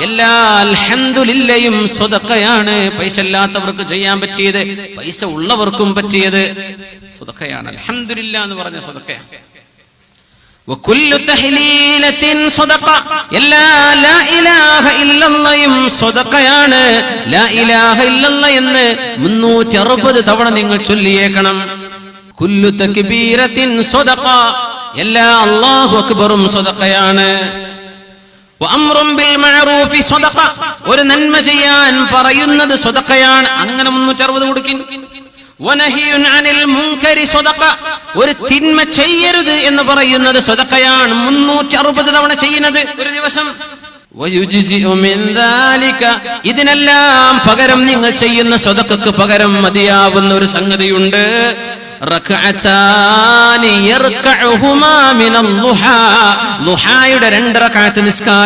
എല്ലാ അൽഹംദുലില്ലയും സ്വതക്കയാണ്. പൈസ ഇല്ലാത്തവർക്ക് ചെയ്യാൻ പറ്റിയത്, പൈസ ഉള്ളവർക്കും പറ്റിയത് സ്വതക്കയാണ്. അൽഹംദുലില്ലാ എന്ന് പറഞ്ഞ സ്വതക്കയാണ്. വകുല്ലു തഹ്ലീലത്തിൻ സ്വതക്ക, എല്ലാ ലാ ഇലാഹ ഇല്ലല്ലാഹും സ്വതക്കയാണ്. ലാ ഇലാഹ ഇല്ലല്ലാഹ് എന്ന് 360 തവണ നിങ്ങൾ ചൊല്ലിയേക്കണം. കുല്ലു തക്ബീറത്തിൻ സ്വതക്ക, എല്ലാ അല്ലാഹു അക്ബറും സ്വതക്കയാണ്. വഅംറുൻ ബിൽ മഅറൂഫി സ്വതക്ക, ഒരു നന്മ ചെയ്യാൻ പറയുന്നത് സ്വതക്കയാണ്. അങ്ങനെ 360 കൊടുക്കിൻ. വനഹിയുൻ അനിൽ മുൻകരി സ്വതക്ക, ഒരു തിന്മ ചെയ്യരുത് എന്ന് പറയുന്നത് സ്വതക്കയാണ്. 360 തവണ ചെയ്യുന്നത് ഒരു ദിവസം. വയുജ്സിഉ മിൻ ദാലിക, ഇതിനെല്ലാം പകരം നിങ്ങൾ ചെയ്യുന്ന സ്വതക്കക്ക് പകരം മതിയാവുന്ന ഒരു സംഗതിയുണ്ട്. റക്അതാനി യർകഉഹുമാ മിനൽ ളുഹാ, ളുഹായുടെ 2 റക്അത്ത് നിസ്കാരം